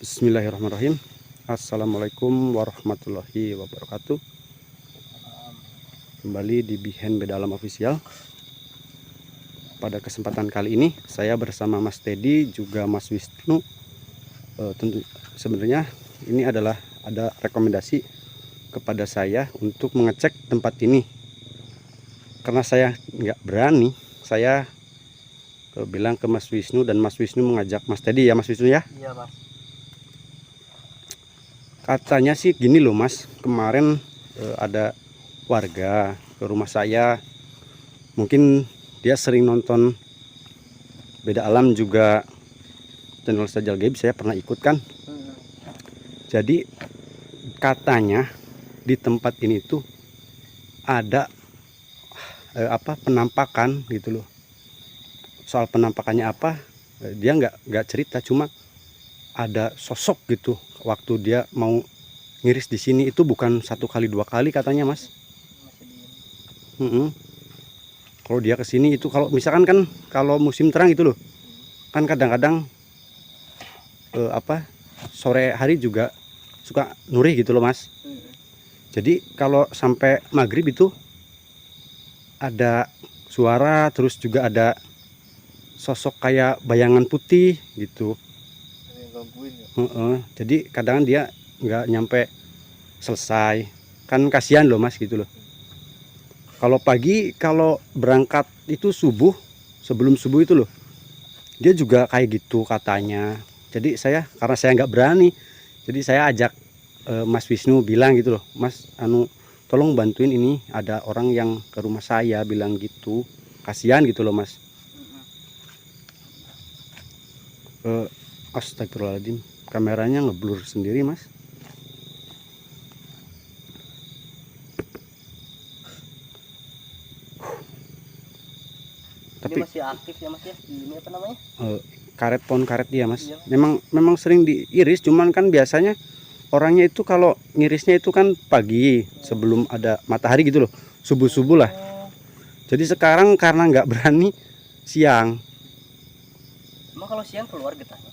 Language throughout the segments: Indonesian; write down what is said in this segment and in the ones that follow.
Bismillahirrahmanirrahim. Assalamualaikum warahmatullahi wabarakatuh. Kembali di Bihen Bedalam Official. Pada kesempatan kali ini saya bersama Mas Teddy juga Mas Wisnu. Tentu sebenarnya ini adalah ada rekomendasi kepada saya untuk mengecek tempat ini. Karena saya nggak berani, saya bilang ke Mas Wisnu dan Mas Wisnu mengajak Mas Teddy ya Mas Wisnu ya. Iya Mas. Katanya sih gini loh Mas, kemarin ada warga ke rumah saya, mungkin dia sering nonton Beda Alam juga channel Sajal Gaib, saya pernah ikut kan. Jadi katanya di tempat ini tuh ada penampakan gitu loh. Soal penampakannya apa, dia nggak cerita, cuma ada sosok gitu waktu dia mau ngiris di sini. Itu bukan 1 kali 2 kali katanya Mas. Kalau dia kesini itu kalau misalkan kan kalau musim terang itu loh kan kadang-kadang sore hari juga suka nurih gitu loh Mas. Jadi kalau sampai maghrib itu ada suara, terus juga ada sosok kayak bayangan putih gitu. Jadi kadang dia nggak nyampe selesai, kan kasihan loh Mas gitu loh. Kalau pagi, kalau berangkat itu subuh, sebelum subuh itu loh, dia juga kayak gitu katanya. Jadi karena saya nggak berani, jadi saya ajak Mas Wisnu, bilang gitu loh, Mas tolong bantuin, ini ada orang yang ke rumah saya, bilang gitu, kasihan gitu loh Mas. Astagfirullahaladzim, kameranya ngeblur sendiri Mas. Tapi ini masih aktif ya Mas ya, ini apa namanya, karet, pohon karet dia Mas. Iya. Memang sering diiris, cuman kan biasanya orangnya itu kalau ngirisnya itu kan pagi sebelum ada matahari gitu loh, subuh-subuh lah. Jadi sekarang karena nggak berani siang. Emang kalau siang keluar getahnya?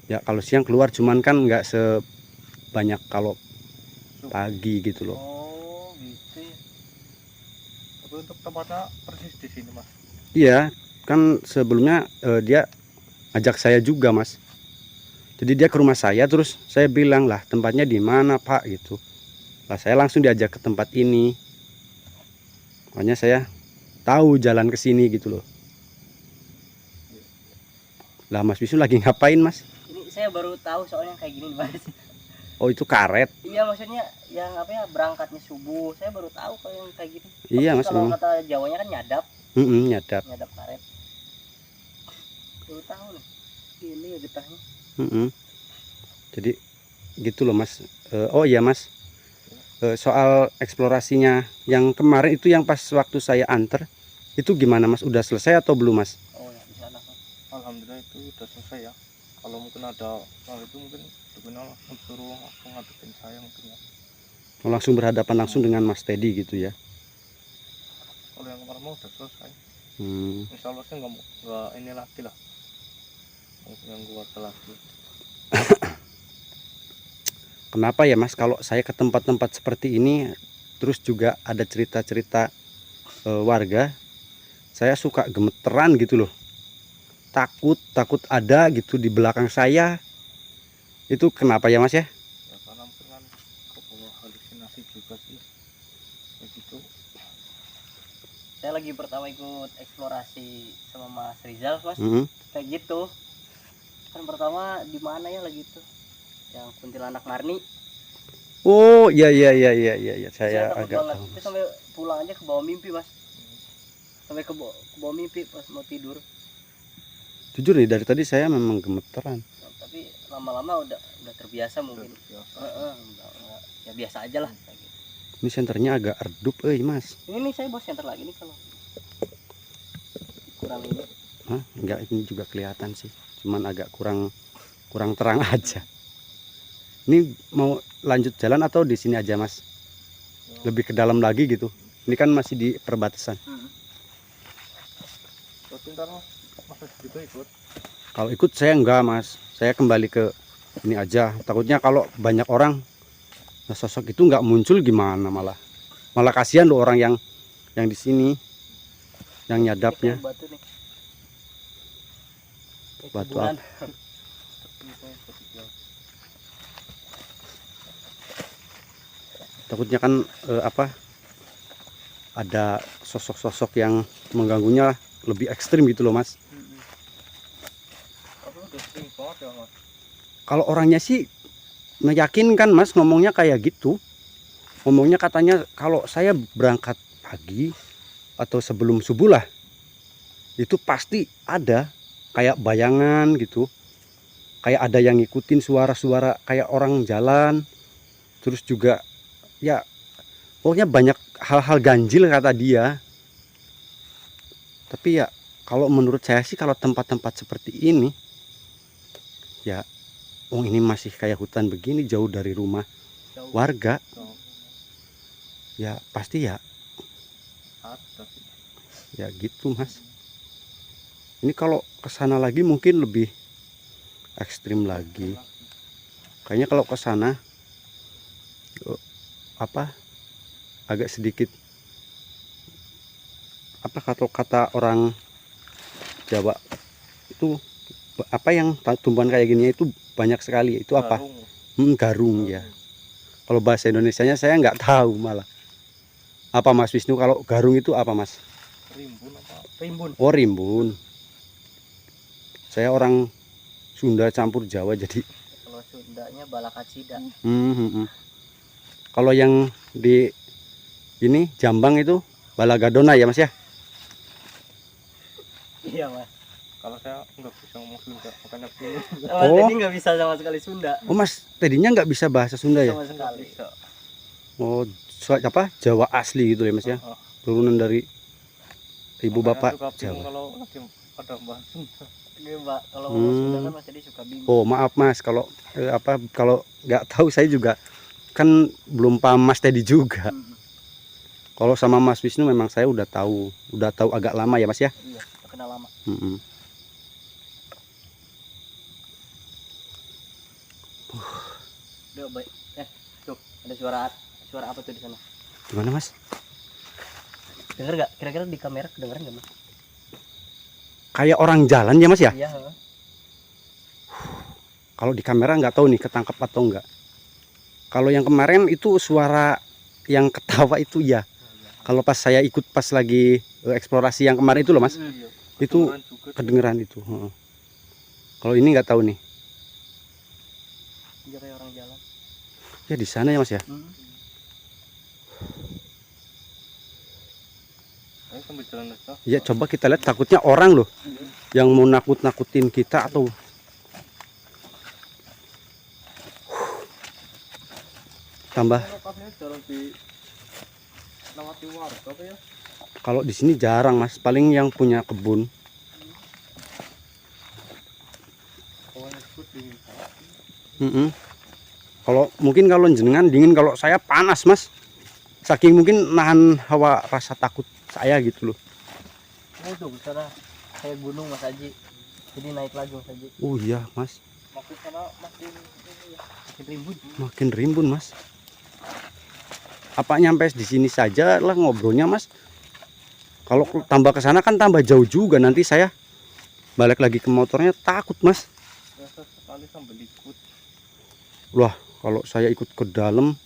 Ya kalau siang keluar, cuman kan nggak sebanyak kalau pagi gitu loh. Oh gitu ya. Tapi untuk tempatnya persis di sini Mas. Iya, kan sebelumnya dia ajak saya juga Mas. Jadi dia ke rumah saya, terus saya bilang lah tempatnya di mana Pak gitu. Lah saya langsung diajak ke tempat ini. Makanya saya tahu jalan ke sini gitu loh. Lah Mas Wisnu lagi ngapain Mas? Ini saya baru tahu soalnya kayak gini Mas. Oh itu karet. Iya maksudnya yang apa ya, berangkatnya subuh, saya baru tahu kalau yang kayak gini. Iya Tapi Mas, kalau memang. kata Jawanya kan nyadap Nyadap. karet. Baru tahu nih, ini ya getahnya. Jadi gitu loh Mas. Oh iya Mas, soal eksplorasinya yang kemarin itu, yang pas waktu saya anter itu gimana Mas? Udah selesai atau belum Mas? Oh ya, di sana Mas. Alhamdulillah itu udah selesai ya. Kalau mungkin ada hal itu mungkin Dukuna langsung suruh langsung ngadepin saya mungkin ya. Langsung berhadapan langsung dengan Mas Teddy gitu ya? Kalau yang kemarin udah selesai. Insya Allah sih nggak ini lagi lah. Yang keluarga lagi. Kenapa ya Mas, kalau saya ke tempat-tempat seperti ini terus juga ada cerita-cerita warga, saya suka gemeteran gitu loh. Takut ada gitu di belakang saya. Itu kenapa ya Mas ya? Ya karena mungkin kan kebawa halusinasi juga sih. Kayak gitu. Saya lagi pertama ikut eksplorasi sama Mas Rizal Mas. Kayak gitu. Kan pertama di mana ya lagi itu? Yang kuntilanak Marni. Oh iya, saya takut agak banget. tahu Itu Mas. sampai pulang aja ke bawah mimpi Mas. Sampai ke bawah mimpi pas mau tidur. Jujur nih, dari tadi saya memang gemeteran. Nah, tapi lama-lama udah terbiasa mungkin. Ya biasa aja lah kayak gitu. Ini senternya agak redup Mas. Ini saya bawa senter lagi nih kalau kurang ini. Enggak, ini juga kelihatan sih. Cuman agak kurang terang aja. Ini mau lanjut jalan atau di sini aja Mas? Lebih ke dalam lagi gitu. Ini kan masih di perbatasan. Tapi ntar Mas juga ikut. Kalau ikut saya enggak Mas. Saya kembali ke ini aja. Takutnya kalau banyak orang, nah sosok itu nggak muncul gimana, malah kasihan loh orang yang di sini, yang nyadapnya. Ini batu nih. Kayak Batu kuburan. Takutnya kan ada sosok-sosok yang mengganggunya lebih ekstrim gitu loh mas. Tapi udah sering banget ya mas. Kalau orangnya sih meyakinkan mas, ngomongnya kayak gitu. Ngomongnya katanya kalau saya berangkat pagi atau sebelum subuh lah, itu pasti ada kayak bayangan gitu. Kayak ada yang ngikutin suara-suara kayak orang jalan. Terus juga ya pokoknya banyak hal-hal ganjil kata dia. Tapi ya kalau menurut saya sih kalau tempat-tempat seperti ini ya, ini masih kayak hutan begini jauh dari rumah Jauh. warga, Jauh. ya pasti ya Ada sih. ya gitu mas. Ini kalau kesana lagi mungkin lebih ekstrim lagi. Kayaknya kalau kesana agak sedikit kalau kata orang Jawa itu apa yang tumbuhan kayak gini itu banyak sekali. Itu apa? Garung. Garung ya. Kalau bahasa Indonesianya saya nggak tahu malah. Apa Mas Wisnu, kalau garung itu apa Mas? Rimbun apa? Rimbun. Oh rimbun. Saya orang Sunda campur Jawa jadi. Kalau Sundanya balakacida. Kalau yang di ini Jambang itu balagadona ya Mas ya? Iya mas. Kalau saya nggak bisa ngomong Sunda, makanya bingung. Mas Teddy nggak bisa sama sekali Sunda. Oh Mas tadinya nggak bisa bahasa Sunda ya? Sama sekali. Bisa. Oh apa Jawa asli gitu ya Mas ya? Turunan dari ibu bapak suka bingung Jawa. kalau lagi ada bahasa Sunda. Ini mbak, kalau ngomong Sunda kan Mas Teddy suka bingung. Oh maaf Mas, kalau kalau nggak tahu saya juga kan belum paham Mas Teddy juga. Kalau sama Mas Wisnu memang saya udah tahu agak lama ya Mas ya. Iya, udah kenal lama. Udah baik. Tuh ada suara apa tuh di sana? Gimana Mas? Dengar nggak? Kira-kira di kamera kedengeran nggak mas? Kayak orang jalan ya Mas ya? Iya. Kalau di kamera nggak tahu nih ketangkap atau enggak. Kalau yang kemarin itu suara yang ketawa itu ya. Kalau pas saya ikut pas lagi eksplorasi yang kemarin itu loh Mas. Iya. Itu kedengeran itu. Kalau ini nggak tahu nih. Dia kayak orang jalan. Ya di sana ya Mas ya. Ayo sambil jalan aja. Ya coba kita lihat, takutnya orang loh yang mau nakut-nakutin kita atau tambah. Lokasinya jarang di lewati warga apa ya? Kalau di sini jarang Mas, paling yang punya kebun. Kalau mungkin kalau jenengan dingin, kalau saya panas Mas. Saking mungkin nahan hawa rasa takut saya gitu loh. Oh tuh sana kayak gunung Mas Haji. Jadi naik lagi Mas Haji. Oh iya Mas, Makin sana makin Rimbun. makin rimbun Mas. Apa nyampe di sini saja lah ngobrolnya Mas? Kalau tambah ke sana kan tambah jauh juga, nanti saya balik lagi ke motornya takut Mas. biasa sekali sambil ikut. Wah, kalau saya ikut ke dalam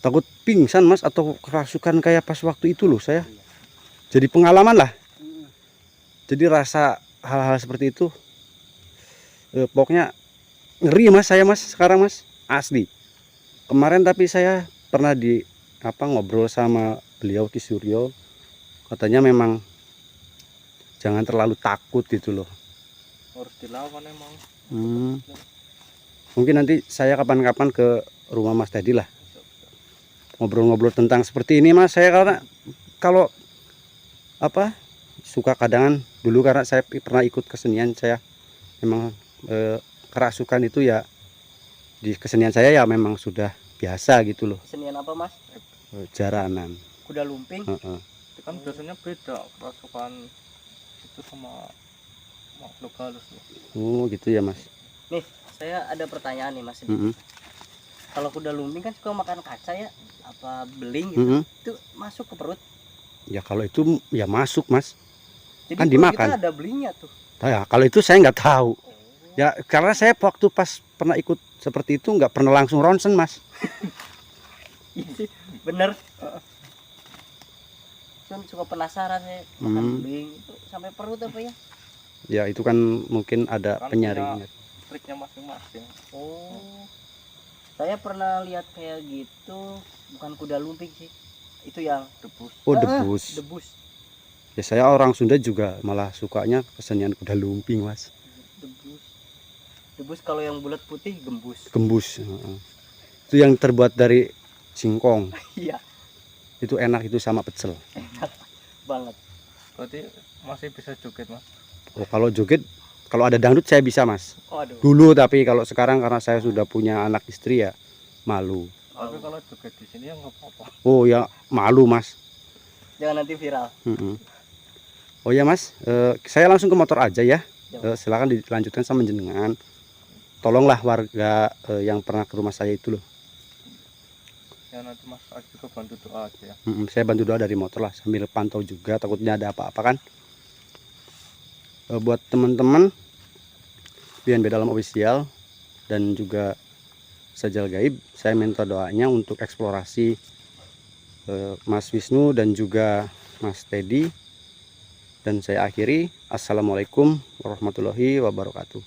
takut pingsan Mas, atau kerasukan kayak pas waktu itu loh saya. Jadi pengalaman lah. Jadi rasa hal-hal seperti itu pokoknya ngeri Mas saya Mas sekarang Mas, asli. Kemarin tapi saya pernah ngobrol sama beliau Ki Suryo, katanya memang jangan terlalu takut gitu loh. Harus dilawan emang. Mungkin nanti saya kapan-kapan ke rumah Mas Teddy lah, ngobrol-ngobrol tentang seperti ini Mas. Saya karena kalau suka kadangan dulu, karena saya pernah ikut kesenian, saya memang kerasukan itu ya di kesenian saya ya memang sudah biasa gitu loh. Kesenian apa Mas? Jaranan. Kuda lumping. Itu kan biasanya beda kerasukan itu sama makhluk halus loh. Oh gitu ya Mas. Nih Saya ada pertanyaan nih Mas. Mm-mm. Kalau kuda lumping kan suka makan kaca ya, apa beling gitu. Mm-mm. Itu masuk ke perut. Ya kalau itu ya masuk Mas. Jadi Kan perut dimakan. kita ada belingnya tuh. Ya kalau itu saya nggak tahu. Oh. Ya karena saya waktu pas pernah ikut seperti itu nggak pernah langsung ronsen Mas. Iya sih, bener. Cuman suka penasaran saya makan beling itu sampai perut apa ya? Ya itu kan mungkin ada Kan penyaringnya. triknya masing-masing. Oh. Saya pernah lihat kayak gitu, bukan kuda lumping sih. Itu yang Debus. Oh debus. debus. Ya saya orang Sunda juga malah sukanya kesenian kuda lumping Mas. Debus. Debus kalau yang bulat putih gembus. Gembus. Heeh. Itu yang terbuat dari singkong. Iya, Itu enak itu sama pecel. banget. Berarti masih bisa joget Mas. Oh kalau joget, kalau ada dangdut saya bisa Mas. Waduh. Dulu tapi kalau sekarang karena saya sudah punya anak istri ya malu. Tapi kalau joget di sini ya nggak apa-apa. Oh ya malu Mas. Jangan nanti viral. Mm-mm. Oh ya Mas, saya langsung ke motor aja ya. Ya. Silakan dilanjutkan sama jenengan. Tolonglah warga yang pernah ke rumah saya itu loh. Ya nanti Mas juga bantu doa aja ya. Saya bantu doa dari motor lah sambil pantau juga, takutnya ada apa-apa kan. Buat teman-teman BNB Dalam Official dan juga Sajal Gaib, saya minta doanya untuk eksplorasi Mas Wisnu dan juga Mas Teddy. Dan saya akhiri, assalamualaikum warahmatullahi wabarakatuh.